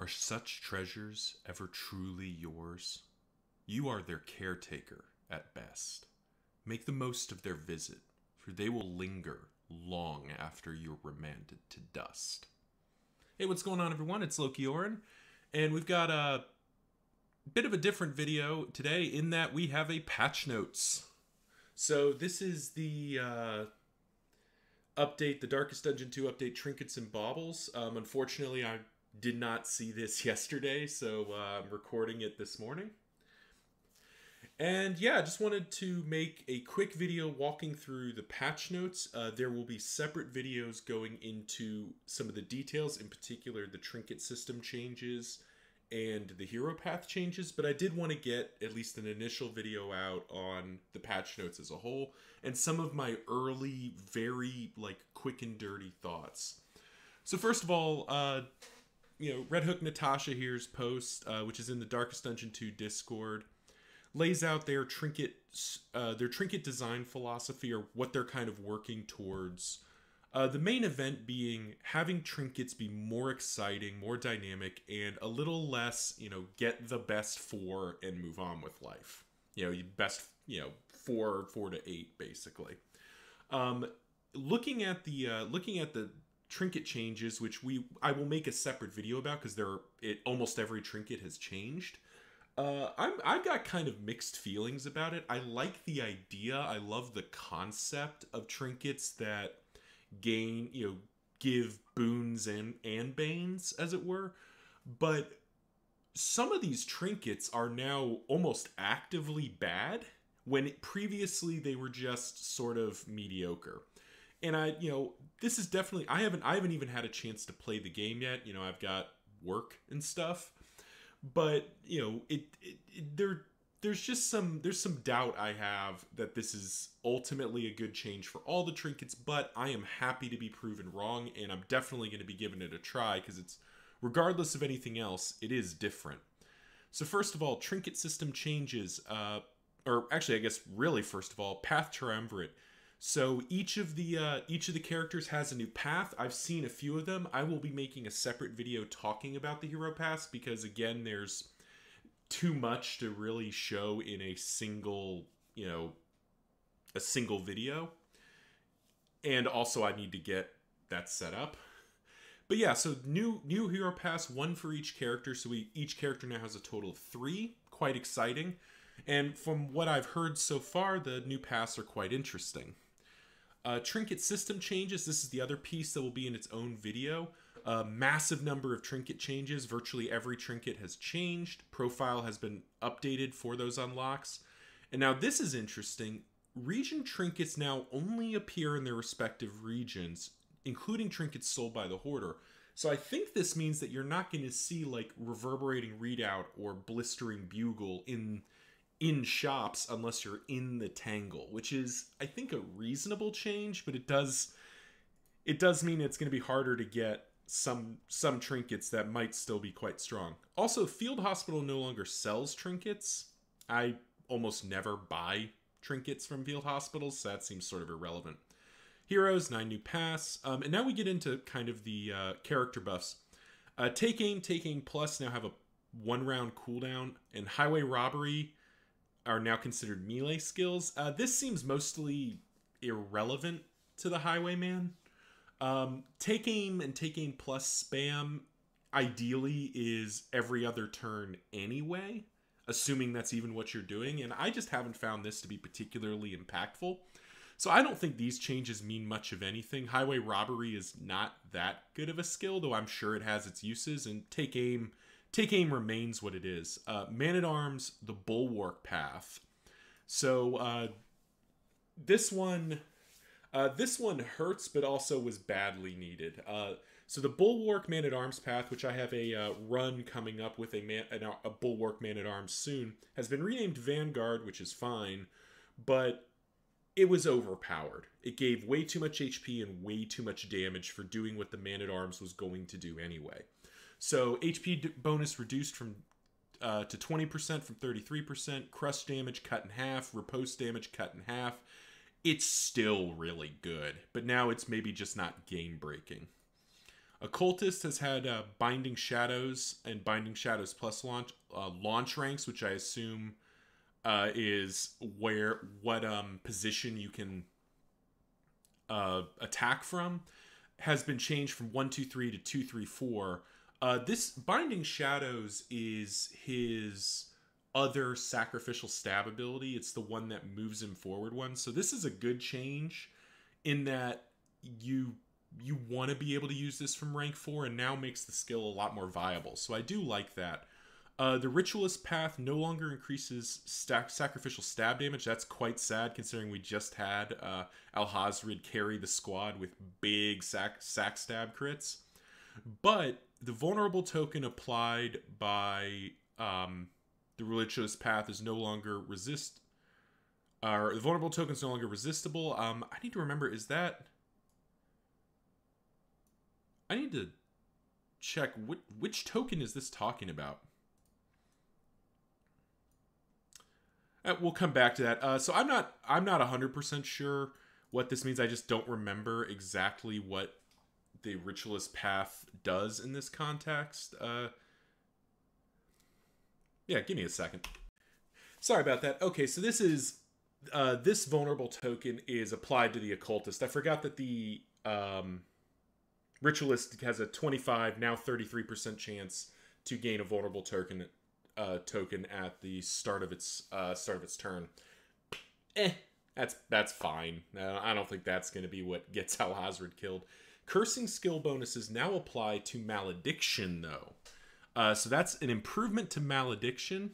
Are such treasures ever truly yours? You are their caretaker at best. Make the most of their visit, for they will linger long after you're remanded to dust. Hey, what's going on, everyone? It's Loki Oren, and we've got a bit of a different video today in that we have a patch notes. So this is the update, the Darkest Dungeon 2 update, Trinkets and Baubles. Unfortunately, I did not see this yesterday, so I'm recording it this morning. And yeah, I just wanted to make a quick video walking through the patch notes. There will be separate videos going into some of the details, in particular the trinket system changes and the hero path changes, but I did want to get at least an initial video out on the patch notes as a whole and some of my early, very quick and dirty thoughts. So first of all, Red Hook Natasha here's post, which is in the Darkest Dungeon 2 Discord, lays out their trinket design philosophy, or what they're kind of working towards. The main event being having trinkets be more exciting, more dynamic, and a little less, get the best 4 and move on with life. Best, 4 to 8 basically. Looking at the trinket changes, which I will make a separate video about because almost every trinket has changed. I've got kind of mixed feelings about it. I like the idea. I love the concept of trinkets that give boons and banes, as it were. But some of these trinkets are now almost actively bad when previously they were just sort of mediocre. And this is definitely, I haven't even had a chance to play the game yet. I've got work and stuff. But there's some doubt I have that this is ultimately a good change for all the trinkets, but I am happy to be proven wrong, and I'm definitely going to be giving it a try because it's, regardless of anything else, it is different. So first of all, trinket system changes, or actually I guess really first of all, path triumvirate. So each of the characters has a new path. I've seen a few of them. I will be making a separate video talking about the hero paths because, again, there's too much to really show in a single video. And also I need to get that set up. But yeah, so new hero paths, 1 for each character. So each character now has a total of 3. Quite exciting. And from what I've heard so far, the new paths are quite interesting. Trinket system changes. This is the other piece that will be in its own video. Massive number of trinket changes. Virtually every trinket has changed. Profile has been updated for those unlocks. And now this is interesting. Region trinkets now only appear in their respective regions, including trinkets sold by the hoarder. So I think this means that you're not going to see reverberating readout or blistering bugle in shops unless you're in the tangle, which is, I think, a reasonable change, but it does mean it's going to be harder to get some trinkets that might still be quite strong. Also, Field Hospital no longer sells trinkets. I almost never buy trinkets from Field Hospitals, so that seems sort of irrelevant. Heroes, 9 new paths, and now we get into kind of the character buffs. Take Aim Plus now have a 1-round cooldown, and Highway Robbery are now considered melee skills. This seems mostly irrelevant to the Highwayman. Take Aim and Take Aim Plus spam ideally is every other turn anyway, assuming that's even what you're doing, and I just haven't found this to be particularly impactful. So I don't think these changes mean much of anything. Highway Robbery is not that good of a skill, though I'm sure it has its uses, and Take Aim remains what it is. Man-at-Arms, the Bulwark path. So this one hurts, but also was badly needed. So the Bulwark Man-at-Arms path, which I have a run coming up with a Bulwark Man-at-Arms soon, has been renamed Vanguard, which is fine, but it was overpowered. It gave way too much HP and way too much damage for doing what the Man-at-Arms was going to do anyway. So HP bonus reduced to 20% from 33%, crush damage cut in half, riposte damage cut in half. It's still really good, but now it's maybe just not game breaking. Occultist has had Binding Shadows and Binding Shadows Plus launch ranks, which I assume is what position you can attack from, has been changed from 1, 2, 3 to 2, 3, 4. This Binding Shadows is his other sacrificial stab ability. It's the one that moves him forward one. So this is a good change in that you want to be able to use this from rank 4 and now makes the skill a lot more viable. So I do like that. The Ritualist Path no longer increases sacrificial stab damage. That's quite sad considering we just had Alhazred carry the squad with big sack stab crits. But the vulnerable token applied by the Ritualist Path is no longer the vulnerable token is no longer resistible. I need to remember, is that... I need to check which token is this talking about. We'll come back to that. So I'm not 100% sure what this means. I just don't remember exactly what the Ritualist Path does in this context. Yeah, give me a second. Sorry about that. Okay, so this is this vulnerable token is applied to the Occultist. I forgot that the Ritualist has a 25, now 33% chance to gain a vulnerable token at the start of its turn. That's fine. I don't think that's going to be what gets Alhazred killed. Cursing skill bonuses now apply to Malediction, though. So that's an improvement to Malediction,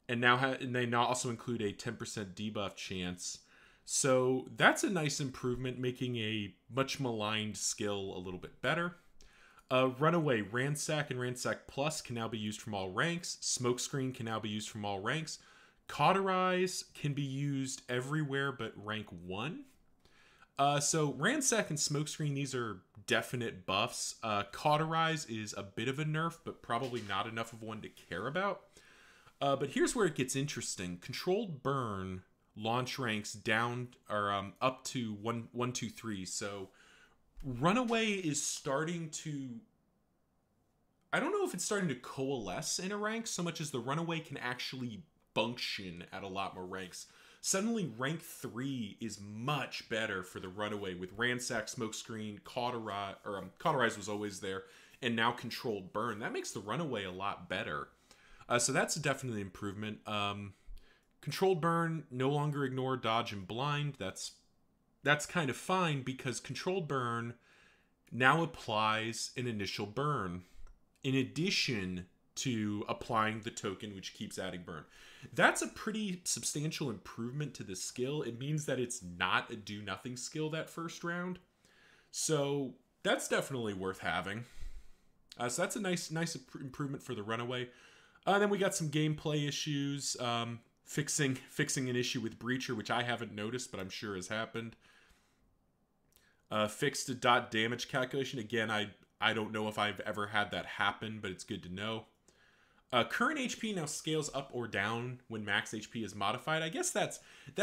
and they now also include a 10% debuff chance. So that's a nice improvement, making a much maligned skill a little bit better. Runaway, Ransack, and Ransack Plus can now be used from all ranks. Smokescreen can now be used from all ranks. Cauterize can be used everywhere but rank 1. So Ransack and Smokescreen, these are definite buffs. Cauterize is a bit of a nerf, but probably not enough of one to care about. But here's where it gets interesting. Controlled Burn launch ranks down or up to 1, 2, 3. So Runaway is starting to... I don't know if it's starting to coalesce in a rank so much as the Runaway can actually function at a lot more ranks. Suddenly, rank 3 is much better for the Runaway with Ransack, Smokescreen, Cauterize was always there, and now Controlled Burn. That makes the Runaway a lot better. So that's definitely an improvement. Controlled Burn, no longer ignore, dodge, and blind. That's kind of fine because Controlled Burn now applies an initial burn in addition to applying the token which keeps adding burn. That's a pretty substantial improvement to the skill. It means that it's not a do-nothing skill that first round. So that's definitely worth having. So that's a nice improvement for the Runaway. Then we got some gameplay issues. Fixing an issue with Breacher, which I haven't noticed, but I'm sure has happened. Fixed a dot damage calculation. Again, I don't know if I've ever had that happen, but it's good to know. Current HP now scales up or down when max HP is modified. I guess that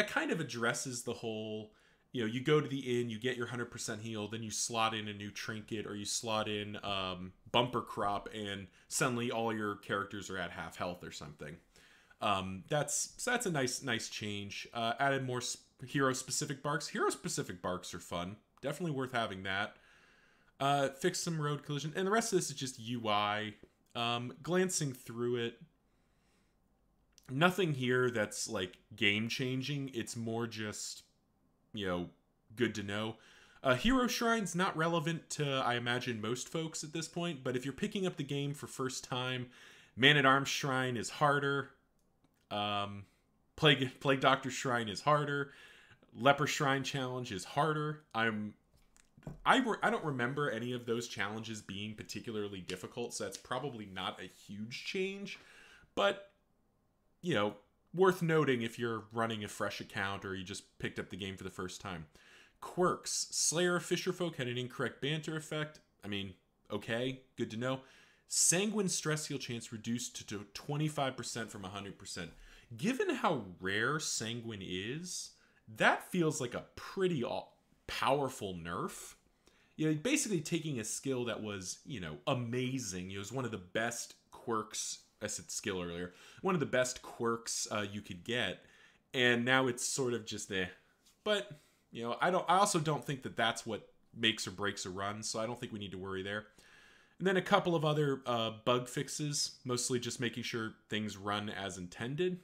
kind of addresses the whole, you go to the inn, you get your 100% heal, then you slot in a new trinket or you slot in bumper crop, and suddenly all your characters are at half health or something. That's a nice change. Added more hero-specific barks. Hero-specific barks are fun. Definitely worth having that. Fixed some road collision. And the rest of this is just UI. Glancing through it, nothing here that's like game-changing. It's more just, good to know. Hero Shrine's not relevant to, I imagine, most folks at this point. But if you're picking up the game for first time, Man-at-Arms Shrine is harder. Plague Doctor Shrine is harder. Leper Shrine Challenge is harder. I don't remember any of those challenges being particularly difficult, so that's probably not a huge change. But, worth noting if you're running a fresh account or you just picked up the game for the first time. Quirks. Slayer of Fisherfolk had an incorrect banter effect. I mean, okay, good to know. Sanguine stress heal chance reduced to 25% from 100%. Given how rare Sanguine is, that feels like a pretty powerful nerf. you know, basically taking a skill that was, you know, amazing. It was one of the best quirks. I said skill earlier. One of the best quirks you could get, and now it's sort of just there. But you know, I also don't think that that's what makes or breaks a run. So I don't think we need to worry there. And then a couple of other bug fixes, mostly just making sure things run as intended.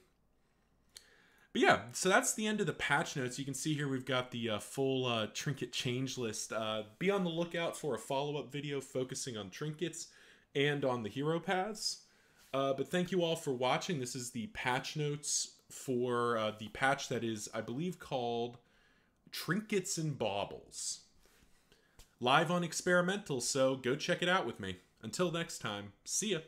But yeah, so that's the end of the patch notes. You can see here we've got the full trinket change list. Be on the lookout for a follow-up video focusing on trinkets and on the hero paths. But thank you all for watching. This is the patch notes for the patch that is, I believe, called Trinkets and Baubles. Live on Experimental, so go check it out with me. Until next time, see ya.